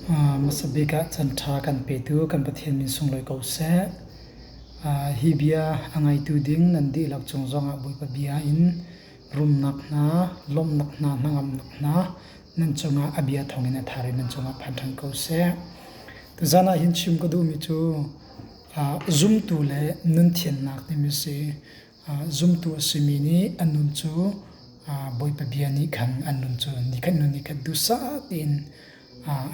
masabika chantra kan petu kan pathian min sungloi ko se hibia angai tu ding nandi lak chongjong a boi pa bia in rum nak na lom nak na nangam nak na nan chonga abia thongina thari nan chonga phanthang ko se to zana hin chim ko du mi chu zoom tu le nun thien nak ni mi se zoom tu simini anun chu boi pa bia ni khan anun chu ni khan du sa tin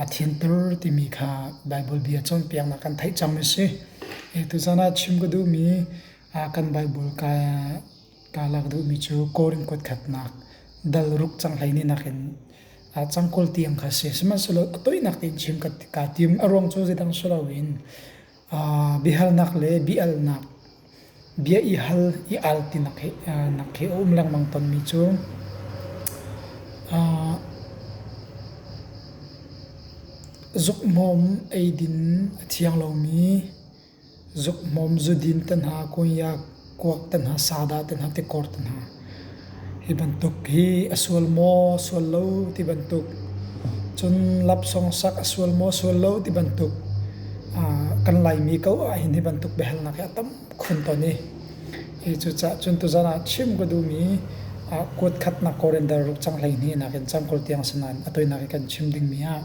athian tur ti mi kha bible bia chon piang na kan thai chang mi se e tu zana chim ko du mi kan bible ka lak du mi chu korin kot khat nak dal ruk chang lai ni nakin changkol tiang kha se sma solo toi nak tin chim ka tim arong chu je dang solo win bihal nak le bial nak bia i hal i al ti nak he lang mang ton mi chu zuk mom aidin thiang lo mi zuk mom zudin tan ha koya kwak tan ha sada tan ha te kor tan ha hi bantuk hi aswal mo swal lo ti bantuk chun lap song sak aswal mo swal lo ti bantuk kan lai mi ko a hin hi bantuk behal na ka tam khun to ni e chu cha chun tu jana chim ko du mi kot khat na korendar ruk chang lai ni na kan cham kol tiang sanan atoi na kan chim ding mi a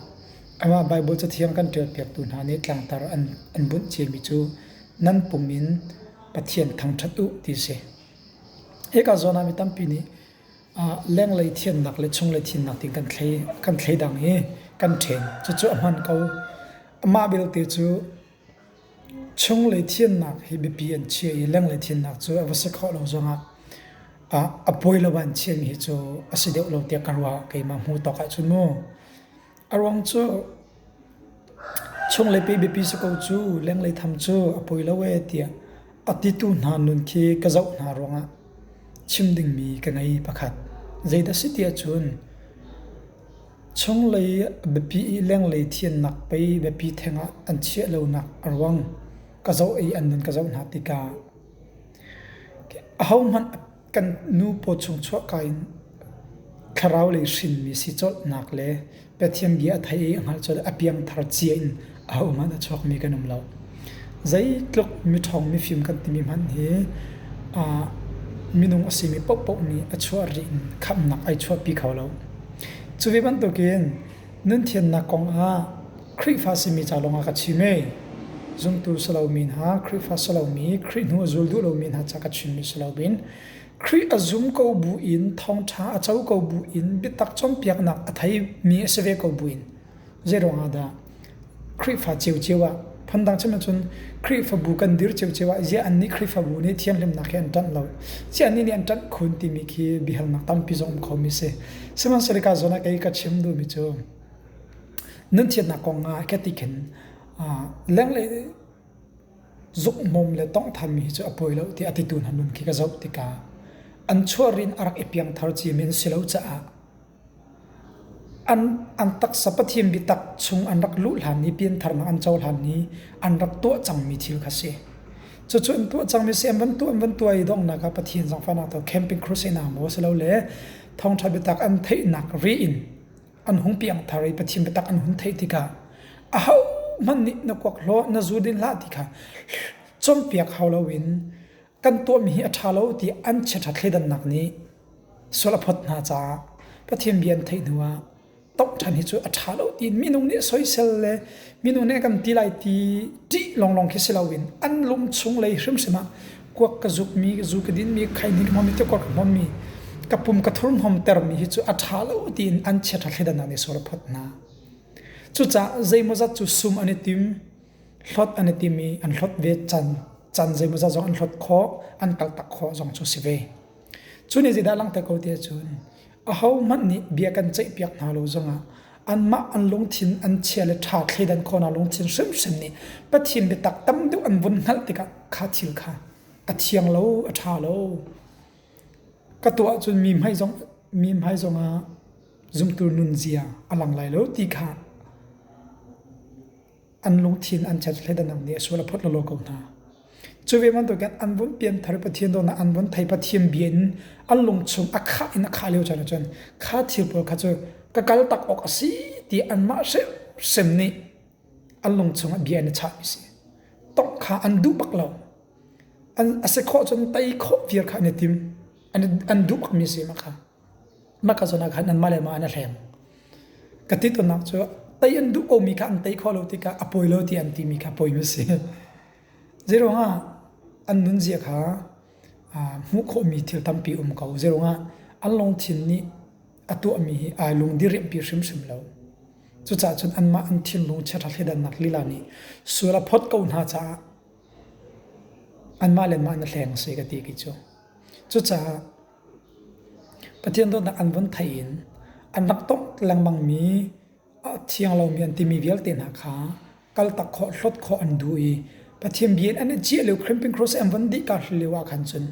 ama bible cha thiam kan tel pek tu na ni tlang tar an bun che mi chu nan pumin pathian thang thatu ti se eka zona mi tam pi ni leng lei thian nak le chung le thin nak ting kan thlei dang he kan then chu aman ko ama bil te chu chung le thian nak hi bi pi an che leng le thin nak chu avase kho lo zonga apoi lo ban chen hi chu aside lo te karwa ke ma mu to ka chu mo arwang chu chung le pe bi pi se ko chu leng le tham chu apoi lo we tia ati tu na nun ki ka zau na ronga chim ding mi ka ngai pakhat zaida sitia chun chung le bi pi leng le thian nak pe bi pi thenga an che lo nak arwang ka zau ai an nun ka zau na tika how man kan nu po chung chwa kain kharau le shin mi si chol nak le pethiam gi a thai angal chol apiang thar chi in au man a chok mi kanum lo zai tlok mi thong mi film kan ti mi man he minung asimi pop pop ni achwa rin kham nak ai chwa pi khawlo chuwe ban to ken nun thian na kong a khri fa simi chalonga ka chime zum tu salo min ha khri fa salo mi khri nu zul du lo min ha chaka chimi salo bin khri azum ko bu in thong tha achau ko bu in bitak chom piak nak athai mi seve ko bu in zeronga da khri fa cheu chewa phandang chama chun khri fa bu kan dir cheu chewa je anni khri fa bu ni thiam lem na khen tan lo che anni ni an tan khun ti mi khi bihal na tam pi zom kho mi se seman serika zona kai ka chim du mi chu nun thiat na konga ka ti khen leng le zuk mom le tong tham mi chu apoi lo ti ati tun hanun ki ka zau ti ka an chuarin arak ipiang thar chi min silo cha an tak sapathim bi tak chung an rak lu hlan ni pian thar na an chaw hlan ni an rak to chang mi thil kha se chu chu to chang mi se an tu ai dong na ka pathian jang fa na to camping cruise na mo selo le thong tha bi tak an thei nak ri in an hung piang thari pathim bi tak an hun thei tika a hau man ni na kwak lo na zudin la tika chom piak hawlowin kan to mi a thalo ti an che tha thledan nak ni sola phot na cha pathiam bian thei nuwa tok than hi chu a thalo ti minung ni soisel le minung ne kan ti lai ti long ki selawin an lum chung lei hrim sema kwak ka zuk mi zu ka din mi khai ni mo mi te kwak mo mi kapum ka thurm hom ter mi hi chu a thalo ti an che tha thledan nak ni sola phot na chu cha zai mo za chu sum ani tim hlot ani ti mi an hlot ve chan zai mo za jong an hlot kho an kal tak kho jong chu sive chuni zida lang ta ko te chun a how man ni bia kan chai piak na lo zonga an ma an long thin an chele tha thledan kho na long thin sem ni pathim be tak tam du an bun ngal tika kha thil kha a thiang lo a tha lo ka to chun mi mai zonga zum tur nun zia alang lai lo ti kha an long thin an chat thledan ang ni sola phot lo ko na chuwe man to kan an bun pian thar pathian do na an bun thai pathiam bien an long chung akha leo chan kha thil por kha chu ka kal tak ok asi ti an ma se เซมนี่อันลงชงเบียนชามิสิต้องขาอันดูบักเราอันอาศัยข้อจนไตข้อเวียร์ขาเนติมอันดูบักมิสิมาค่ะมาก็จะนักขันนั้นมาเลยมาอันแหลมกติตัวนักชัวไตอันดูโอมีค่ะอันไตข้อเราติกาอภัยเราที่อันที่มีค่ะอภัยมิสิเจรงอ่ะอันนุนเสียค่ะมุขมีที่ตั้มปีเขาเจรงอ่ะอันลงทิ้งนี้อัตัวมีลงดิเรียมปีชิมเราจุดจ่าจนอันมาอันทิ้งลงเชิดให้ดันนักลีลานี้ส่วนพอดเกาหน้าจ่าอันมาเล่นมาอันแรงเสียกติกิจจุดจ่าประเทศต้นอันวันไทยอันนักตกแรงบางมีเที่ยงเรามีอันที่มีเวลเต็นหาขากัลตักขอลดขออันดูประเทศเบียนอันนี้เจี๊ยเร็วคริมปิ้งครอสอันวันดีการเลวาขันจน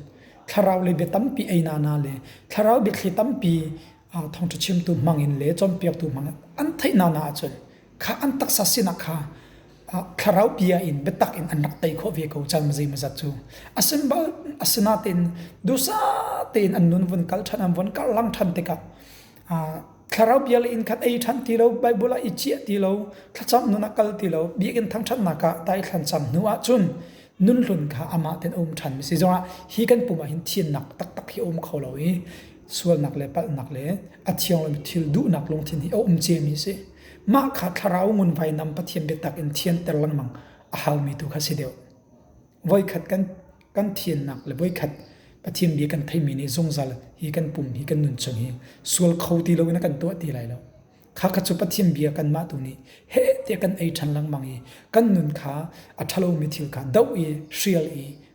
ถ้าเราเลยเบตัมปีไอนานาเลยถ้าเราเบคิตัมปีทองจะชิมตัวมังอินเลยจอมเปียกตัวมังอันไทยนานาจนข้าอันตักสัสินักข้าถ้าเราเบียอินเบตักอินอันนักไตโคเวกูจันมาซีมาจัดจูอาศัยบาอาศัยนาตินดูซาตินอันนุนวันกัลชันอันวันกัลลังทันเตกะถ้าเราเบียอินขัดไอทันทีเราใบบุลาอิจิทีเราถ้าจำนุนักกัลทีเราเบียอินทั้งชันนักะไตขันจำนัวจุนนุนลุนข้าอามาเต็นอมชันมิสิจงะฮีกันปุ่มหินเทียนนักตักฮีอมเขาเราส่วนนักเลยปัดนักเลยอัดเชียงเราทิลดูนักลงทินฮีอมเจมิสิมาขัดทาราวงุนไฟนำปะเทียนเบตักอินเทียนเตลังมังอาหาวมีตุขัดเสียเดียวไว้ขัดกันเทียนนักเลยไว้ขัดปะเทียนเบียกันไทยมีนี่ทรงจัลฮีกันปุ่มฮีกันนุนจงฮีส่วนเขาตีเราเนี่ยกันตัวตีไรแล้วข้าขัดจุปะเทียนเบียกันมาตุนี้เฮ้เตียกันไอชันลังมังฮีกันนุนขาอัดทะลุมิทิลขาดาวเชียล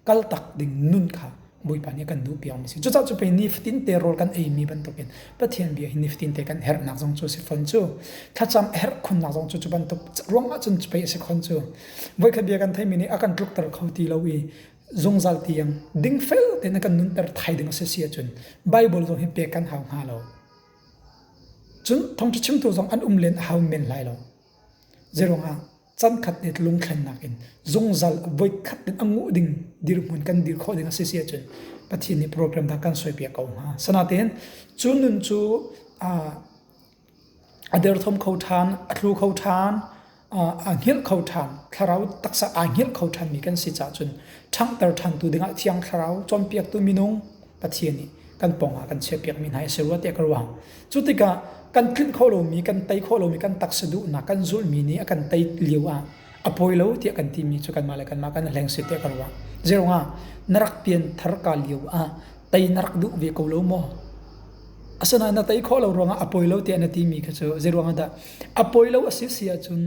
กัลตักดิ่งนุนขาบุยปานี่กันดูเปียงมิสิจุดจุดไปนิฟตินเตโรกันเอมีบันตุกินปะเทียนเบียนิฟตินเตกันเฮร์นักจงจูสิฟันจูถ้าจำเฮร์คนนักจงจูบันตุรวงอาจจะไปสิฟันจูไว้ขบียกันไทยมินี่อากันลุกตระเขาตีเราจงจัลตียังดิ่งเฟลเตนักันนุนเตอร์ไทยดิ่งเสียจุนไบเบิลจงให้เปียกันหาวหาเราจุนทองจะชิมตัวจงอันเลนหาวเมนไลเราเจรงอาจันขัดเด็ดลงขันนักอินจงจัลไว้ขัดเด็ดอังูดิ่งดิรุมันกันดิรข้อดิ่งเสียจนปฏินี้โปรแกรมดักกันสวยเปียกเอาฮะสนาเตนจุนนุนจูเดอร์ทอมเขาทานอัตลูเขาทานเฮียเขาทานคาราตักษะเฮียเขาทานมีกันสิจ่าจนทั้งเตอร์ทันตัวดิ่งเที่ยงคาราจอมเปียกตัวมินงปฏินี้กันปองกันเชียเปียกมินให้เสือเตียกระวังจุดที่กันคลิ้นข้อลมีกันไตข้อลมีกันตักสะดุนักกันจุลมีนี้กันไตเลี้ยวอภัยเราเตียกันที่มีจุกันมาเลยกันมากันแรงสิเตียกันว่าเจรงนรักเปลี่ยนทารกาเลี้ยวไตนรักดุเวกโลโมอาศัยนั้นไตข้อเรารองอภัยเราเตียนที่มีก็เจรงดาอภัยเราอาศัยเสียจุน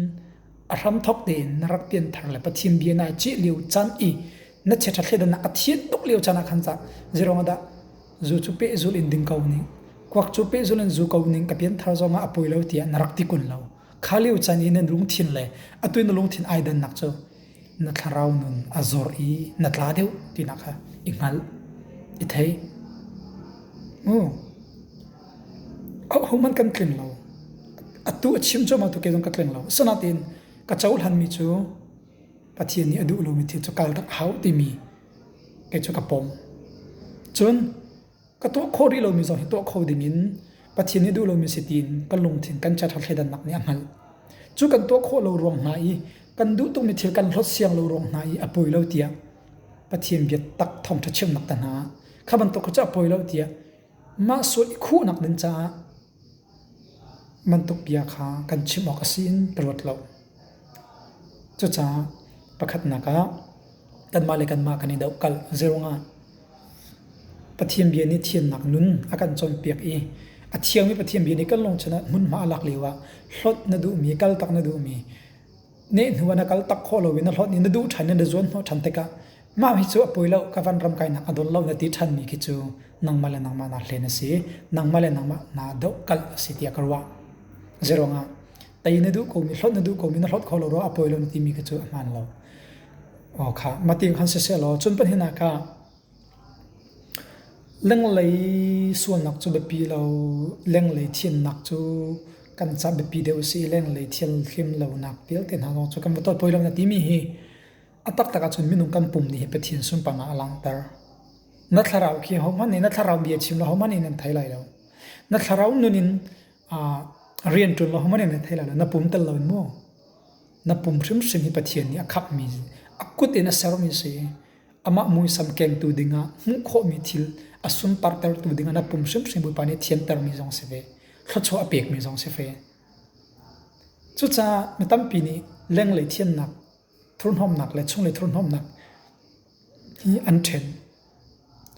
อารมทอกเดนนรักเปลี่ยนทารเลยปฏิมเบียนาจิเลี้ยวจันนัดเชิดเขียนนักเทียนตุกเลี้ยวจันนักขันจ้าเจรงดาจูจุเปจูลินดิงเขานี่ควักจูเปจูลินจูเขานี่กับเปลี่ยนทารจงอภัยเราเตียนนรักที่กุนเราข้าเลี้ยวจันอินลุงทินเลยตัวอินลุงทินไอเดนนักโจนัทราวนุนอซอร์นัทลาเดียวที่นักฮะอีกmalอิทัยเขามันกันกลิ่นเราตัวชิมโจมาตัวเกดงกันกลิ่นเราสนาตินกับเจ้าหันมีโจปะเทียนนี้อดูเรามีที่จุกัลตักเขาที่มีเกจุกับปมจนกับตัวโคดีเรามีสองตัวโคดีมินปะเทียนนี้ดูเรามีสิตินกันลงถิ่นกันจะทัดเขดันนักเนี่ยmalจุกันตัวโคเรารวงไหนกันดูตรงมีเที่ยวกันรถเสียงเรารองไหนอภัยเราเตียปะเทียนเบียดตักทองทัชเชมนักตันหาข้ามันตกจะอภัยเราเตียมาสวดคู่นักดินจ้ามันตกเบียขากันชิมออกสินตรวจเราจุจ้าประคัดนักกันมาเลยกันมากันนี่เดากัลเจรงปะเทียนเบียนี่เทียนนักนุนอาการจมเปียกอาเทียงมีปะเทียนเบียนี่ก็ลงชนะมุนมาหลักเลวะรถนดูมีกัลตักนดูมีเนี่ยหัวนักกัลตักข้อเราวินาทีนี้นดูทันเนี่ยจวนหัวทันเตกะมาพิจูป่วยแล้วกับวันรำไก่นักอดลเราเนี่ยติดทันมีกิจูนังมาเลนังมานาเลนสินังมาเลนังมานาดกัลสิเตียกรัวเจรงแต่ยินดูกูมีรถนดูกูมีนาทีข้อเราเราป่วยแล้วนี่มีกิจูมันเราโอ้ค่ะมาตีกันเสียเราจนเป็นนักเรื่องเลยส่วนนักจูแบบปีเราเรื่องเลยเทียนนักจูกันจับแบบปีเดียวสิเรื่องเลยเทียนเข้มเราหนักเดียวเต็นหางจูกันมาตัวป่วยเราเนี่ยที่มีอัตตักจนมีนุ่งกันปุ่มนี่เป็นเทียนสุ่มปังอลังเตอร์นัทเราขี้เขามันนี่นัทเราเบียดชิมเราเขามันนี่นั่นไทยไรเรานัทเรานุนิน เรียนจนเราไม่ได้ในไทยแล้วนับปุ่มตลอดมั่วนับปุ่มชิมชิมให้ประเทศนี้ขับมีอักกุตินัสเซอร์มีเสียอามามุยสัมเกงตูดิงะมุขมีทิลอสุนปาร์เตอร์ตูดิงะนับปุ่มชิมชิมบุปผานี่เทียนเตอร์มีจงเสวขดชัวอเปียกมีจงเสวจุดจ้าไม่ตั้มปีนี้เล่งเลยเทียนหนักทุนหอมหนักเลยช่วงเลยทุนหอมหนักที่อันเทน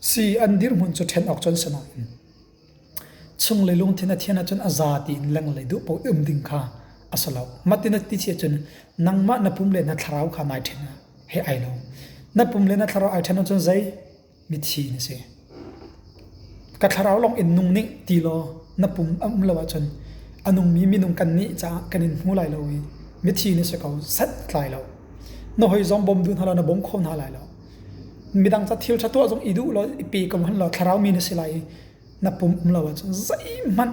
สี่อันดิรมุนจุดเทนออกจนสนานช่วงเลยลงเทนเทียนจนอาซาดีนเล่งเลยดูปอดิ่งค่ะอาสลาวมาตินติเชียจนนังมานับปุ่มเลยนัทราวขานายเทนให้ไอเรานับปุ่มเลยนัทราวไอเทนจนใจมิทีนี่สิกัทราวลองอินนุงนิตีโลนับปุ่มละว่าจนอนุมีนุงกันนี้จะกันอินหูไหลเรามิทีนี่สิเขาสัดไหลเราโน้อยจอมบอมดูนฮาลานะบงคนฮาไหลเรามีดังจะทิวชัตัวจงอีดูเราปีกมันเราทราวมีนี่สิไหลนับปุ่มละว่าจนใจมัน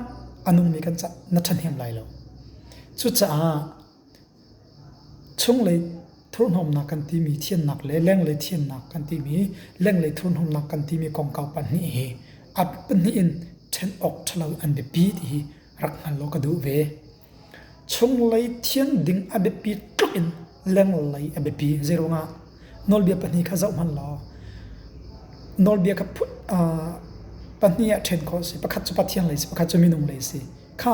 อนุมีกันจะนัดฉันเห็นไหลเราสุดจ้าช่วงเลยทุนหอมนักกันที่มีเทียนหนักเลยแรงเลยเทียนหนักกันที่มีแรงเลยทุนหอมนักกันที่มีกองเก่าปันนี้อับปันนี้อินเช่นออกทะเลอันเดปีที่รักมันโลกดูเวช่วงเลยเทียนดิ่งอันเดปีตุกินแรงเลยอันเดปีเซโรงะนอลเบียปันนี้ข้าเจ้ามันล้อนอลเบียกับพุทปันนี้เช่นเขาสิประคัตจุปัทเทียนเลยสิประคัตจุมินุงเลยสิข้า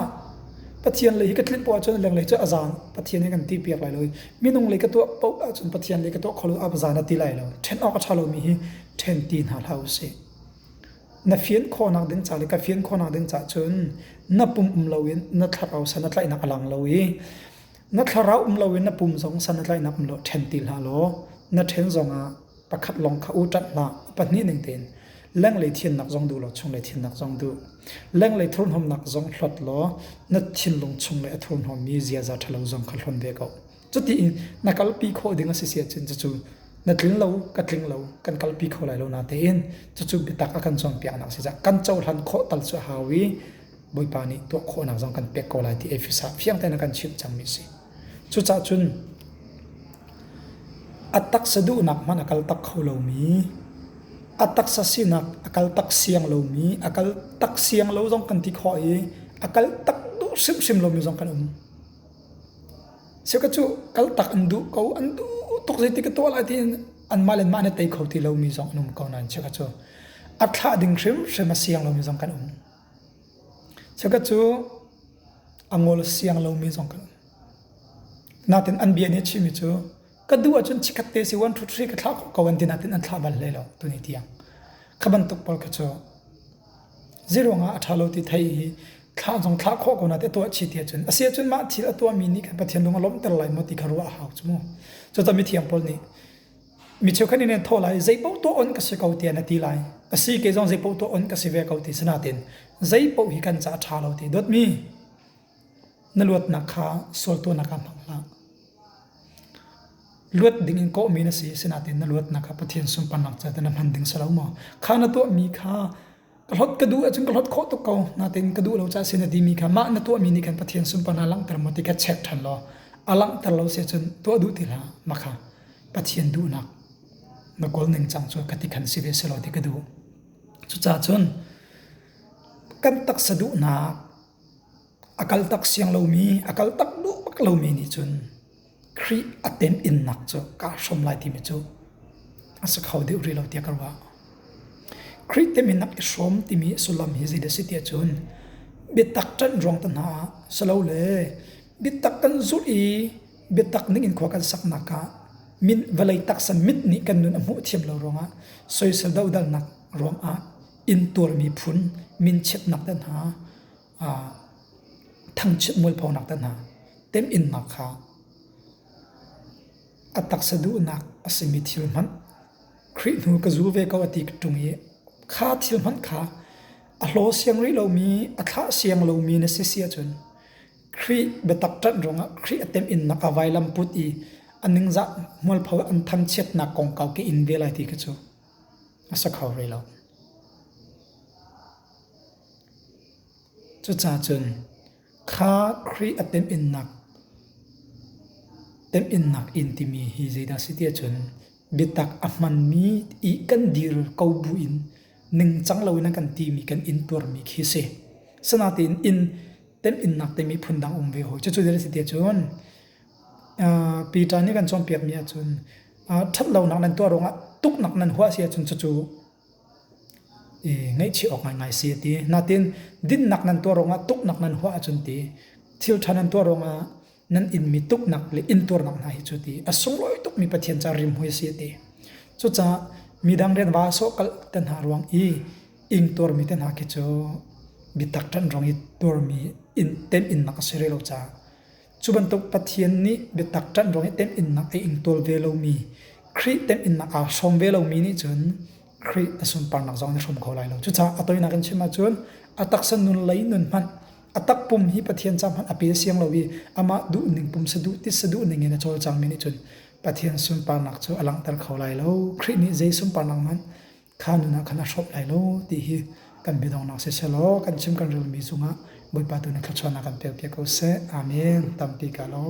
ปัทเทียนเลยก็คลิปปวดจนแรงเลยจะอาจารย์ปัทเทียนให้กันตีเปียกเลยมินุงเลยก็ตัวปุ๊บจนปัทเทียนเลยก็ตัวขลุ่อาจารย์ตีไหลเลยเช่นออกชาโลมีเช่นตีนหาเท้าสินับเฟียนข้อนักดึงจ่าเลยกับเฟียนข้อนักดึงจ่าจนนับปุ่มเราเว้นนับทาเราสันนับไหลนักลังเราเองนับทาเราเราเว้นนับปุ่มสองสันนับไหลนับเราเช่นตีหาโลนับเช่นสองประคับลงเขาจัดละปัจนี้หนึ่งเต็นแรงเลยเทียนนักจงดูหลอชงเลยเทียนนักจงดูแรงเลยทุนหอมนักจงหลอดล้อนัดชินลงชงเลยทุนหอมมีเสียจะทะลุจงขลุ่นเวกเอาจุดที่นักกลปีโคดึงเสียจนจะจูนัดลิ้นเรากัดลิ้นเรากันกลปีโคไหลเรานาเต็นจะจูบิตักกันจงเปียนักเสียกันเจ้าทันโคตัลสุฮาวีบอยปานีตัวโคนักจงกันเปียกโคไหลที่เอฟิซาเพียงแต่นักกันชิดจังมิสิจุดจ้าจุนอัตตักสะดุนักมันกลตักเขาเรามีอัตตักสินักอักลตักเสียงเรามีอักลตักเสียงเราจงกันที่คอยอักลตักดูซิมเรามีจงกันเสียก็จูกลตักอันดูเขาอันดูตกใจที่กตัวอะไรที่อันมาเล่นมาในใจเขาที่เรามีจงนุ่มเขานั้นเสียก็จูอัตราดิ่งซิมเสียงเรามีจงกันเสียก็จูอังโลเสียงเรามีจงกันน่าเป็นอันเบียนี่ชิมิจูก็ดูว่าจนชิคัตเตสิวันทุกทีก็ท้าเขาวันที่นั่นอันท้าบัลเลยแล้วตัวนี้ที่ยังขบันตุกปอลก็จะเจริญงาอัฐาโลติไทยท้าจงท้าข้อกันนั่นตัวชิดเดียจนเสียจนมาที่ตัวมินิกันประเทศลงอารมณ์แต่ละมติคารัวหาวจมูกจนจะมีเทียมปอลนี่มีเชื่อกันนี่เท่าไรใจปูตัวอ่อนก็สิเขาเตียนตีไรสิ่งเกี่ยวกับใจปูตัวอ่อนก็สิเวเขาตีสนาเต็นใจปูหิกันจะอัฐาโลติดดมีนลวดนักขาสวดตัวนักการพังละลวดดิ่งก็มีนะสิสนาตินลวดนะครับประเทศสุนปันนักจัดนำพันดิ่งสลาวมาข้านัตัวมีข้ากระหดกระดูจึงกระหดโคตรเก่านาตินกระดูเราจะเสนดีมีข้ามานัตัวมีนี่กันประเทศสุนปันลังแต่ละมติแค่เช็คทันล้ออลังแต่เราเสียจนตัวดูติละมาข้าประเทศดูนักนักกอลหนึ่งจังจวนกติกันสิเวสลอที่กระดูจุดจ้าจนกันตักสะดุนักอากาศตักเสียงเรามีอากาศตักดูปักเรามีนี่จนครีอัตเต็มอินนักจ้ะกาชมลายที่มิจูอาศัยเขาเดือดเราเตียกันว่าครีเต็มอินนักอิสรมที่มีสุลามฮิซิเดสิเตียจุนบิดตักจันรองตันหาสลาวเลยบิดตักกันสุรีบิดตักนิ่งอินขวากันสักนักมินเวลัยตักสมิดนี่กันนุนอมุเทียมเรารองสอยสะดาวดัลนักรองอินตัวมีพุนมินเช็ดนักตันหาทั้งเช็ดมวยพอนักตันหาเต็มอินนักค่ะอัตักสะดุนักอสิมิทิลมันครินูกจูเวกาวติกตุงเยข้าทิลมันข้าอโลเสียงริเรามีอัฐาเสียงเรามีในเสียจนคริเบตักจันรงคริเต็มอินนักอวัยลำพุตีอันนึงจะมวลพาวอันทั้งเช็ดนักกองเก่าเกอินเวลัยที่กจูอาศัยเขาริเราจุดจ้าจนข้าคริเต็มอินนักเต็มอินนักอินที่มีฮิจิดาสิเตียจนบิตักอัมันมีอีกันดีร์เกาบุอินหนึ่งจังเรานักกันตีมีกันอินตัวมีคิเซสนาตินอิน tem in nak te mi phun dang ve ho chu der si te chun Peter ni kan chom piak mi chun that lo nak nan to ronga tuk nak nan hua sia chun chu ngai chi ok ngai si ti na tin din nak nan to ronga tuk nak nan hua chun ti thil thanan to ronga nan in mi tuk nak le in tur nak na hi chu ti asung loi tuk mi pathian cha rim hui si ti chu cha mi dang ren wa so kal tan ha ruang ing tur mi ten ha ki chu bitak tan rong i tur mi in tem in nak sere lo cha chuban tok pathian ni bitak tan rong i tem in nak ing tol ve lo mi khri tem in nak a som ve lo mi ni chun khri asum par nak jong ni som kho lai lo chu cha atoi na kan chima chun atak san nun lai nun man atak pum hi pathian cham han ape siang lo wi ama du ning pum sadu ti sadu ning ena chol chang mi ni chun pathian sum par nak chu alang tar kho lai lo khri ni jei sum par nak man khanuna khana shop lai lo ti hi kan bidong nak se selo kan chim kan rul mi chunga boi pa tu na khachana kan pe ko se amen tampi ka lo